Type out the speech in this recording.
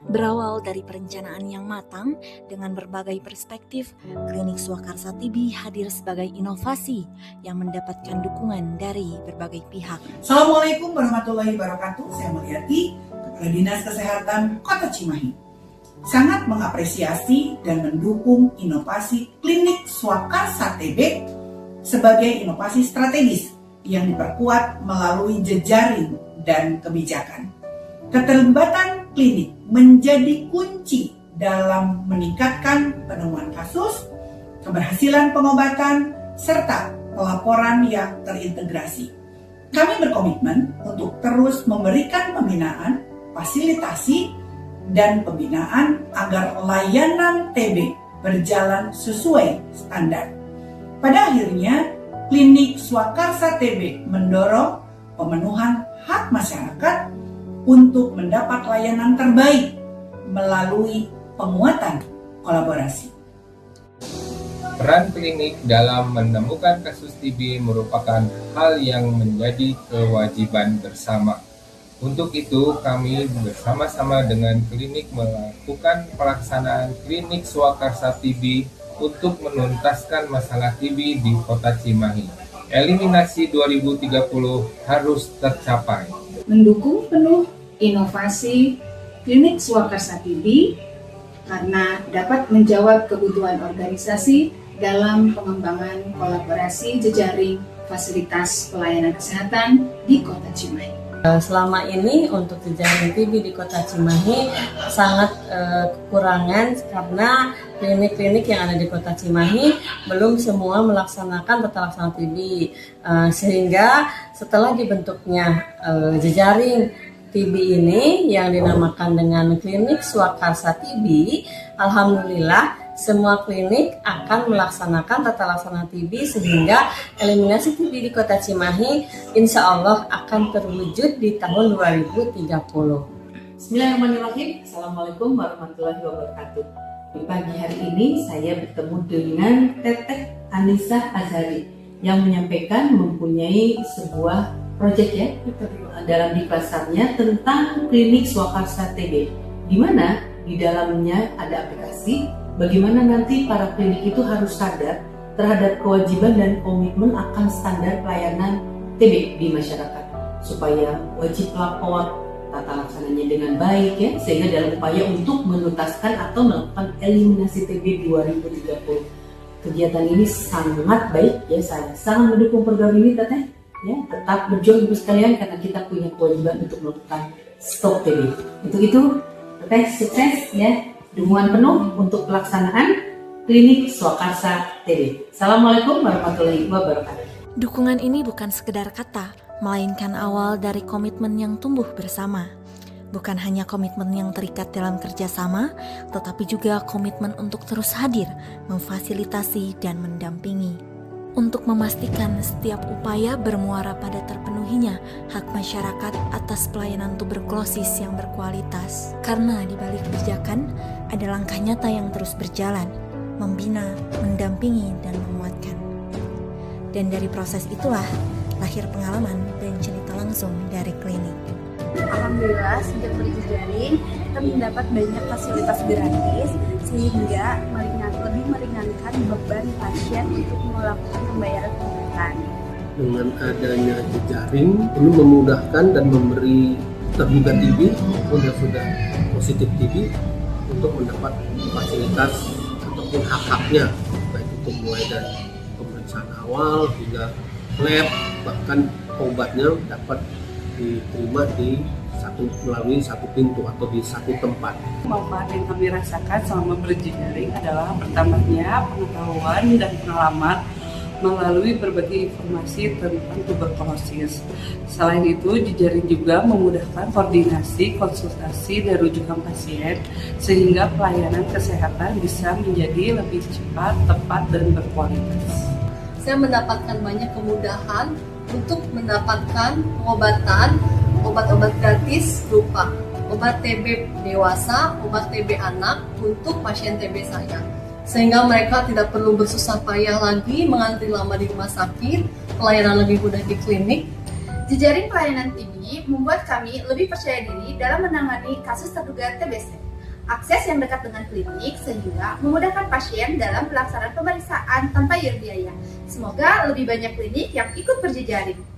Berawal dari perencanaan yang matang dengan berbagai perspektif, Klinik Swakarsa TB hadir sebagai inovasi yang mendapatkan dukungan dari berbagai pihak. Assalamualaikum warahmatullahi wabarakatuh. Saya Mulyati, Kepala Dinas Kesehatan Kota Cimahi. Sangat mengapresiasi dan mendukung inovasi Klinik Swakarsa TB sebagai inovasi strategis yang diperkuat melalui jejaring dan kebijakan. Keterlibatan klinik menjadi kunci dalam meningkatkan penemuan kasus, keberhasilan pengobatan, serta pelaporan yang terintegrasi. Kami berkomitmen untuk terus memberikan pembinaan, fasilitasi, dan pembinaan agar layanan TB berjalan sesuai standar. Pada akhirnya, Klinik Swakarsa TB mendorong pemenuhan hak masyarakat untuk mendapat layanan terbaik melalui penguatan kolaborasi. Peran klinik dalam menemukan kasus TB merupakan hal yang menjadi kewajiban bersama. Untuk itu, kami bersama-sama dengan klinik melakukan pelaksanaan Klinik Swakarsa TB untuk menuntaskan masalah TB di Kota Cimahi. Eliminasi 2030 harus tercapai. Mendukung penuh inovasi Klinik Swakarsa TB karena dapat menjawab kebutuhan organisasi dalam pengembangan kolaborasi jejaring fasilitas pelayanan kesehatan di Kota Cimahi. Selama ini untuk jejaring TB di Kota Cimahi sangat kekurangan karena klinik-klinik yang ada di Kota Cimahi belum semua melaksanakan tata laksana TB, sehingga setelah dibentuknya jejaring TB ini yang dinamakan dengan Klinik Swakarsa TB, alhamdulillah semua klinik akan melaksanakan tata laksana TB sehingga eliminasi TB di Kota Cimahi insya Allah akan terwujud di tahun 2030. Bismillahirrahmanirrahim. Assalamualaikum warahmatullahi wabarakatuh. Di pagi hari ini saya bertemu dengan Teteh Anissa Azhari yang menyampaikan mempunyai sebuah proyek ya dalam diklasarnya tentang Klinik Swakarsa TB, di mana di dalamnya ada aplikasi bagaimana nanti para klinik itu harus sadar terhadap kewajiban dan komitmen akan standar pelayanan TB di masyarakat supaya wajib lapor tata laksananya dengan baik ya, sehingga dalam upaya untuk menuntaskan atau melakukan eliminasi TB 2030. Kegiatan ini sangat baik ya, saya sangat mendukung program ini Teteh ya, tetap berjuang ibu sekalian karena kita punya kewajiban untuk melakukan stop TB. Untuk itu Teteh sukses ya, dukungan penuh untuk pelaksanaan Klinik Swakarsa TB. Assalamualaikum warahmatullahi wabarakatuh. Dukungan ini bukan sekedar kata, melainkan awal dari komitmen yang tumbuh bersama. Bukan hanya komitmen yang terikat dalam kerjasama, tetapi juga komitmen untuk terus hadir, memfasilitasi dan mendampingi. Untuk memastikan setiap upaya bermuara pada terpenuhinya hak masyarakat atas pelayanan tuberkulosis yang berkualitas. Karena di balik kebijakan, ada langkah nyata yang terus berjalan, membina, mendampingi, dan menguatkan. Dan dari proses itulah lahir pengalaman dan cerita langsung dari klinik. Alhamdulillah sejak berjejaring kita mendapat banyak fasilitas gratis sehingga lebih meringankan beban pasien untuk melakukan pembayaran pengobatan. Dengan adanya jejaring ini memudahkan dan memberi terduga TB maupun yang sudah positif TB untuk mendapat fasilitas ataupun hak-haknya, baik itu mulai dari pemeriksaan awal hingga lab, bahkan obatnya dapat diterima melalui satu pintu atau di satu tempat. Manfaat yang kami rasakan selama berjejaring adalah bertambahnya pengetahuan dan pengalaman melalui berbagai informasi tentang tuberkulosis. Selain itu, jejaring juga memudahkan koordinasi, konsultasi, dan rujukan pasien sehingga pelayanan kesehatan bisa menjadi lebih cepat, tepat, dan berkualitas. Saya mendapatkan banyak kemudahan untuk mendapatkan pengobatan, obat-obat gratis berupa obat TB dewasa, obat TB anak untuk pasien TB saya. Sehingga mereka tidak perlu bersusah payah lagi mengantri lama di rumah sakit, pelayanan lebih mudah di klinik. Jejaring pelayanan TB membuat kami lebih percaya diri dalam menangani kasus terduga TBC. akses yang dekat dengan klinik sehingga memudahkan pasien dalam pelaksanaan pemeriksaan tanpa biaya. Semoga lebih banyak klinik yang ikut berjejaring.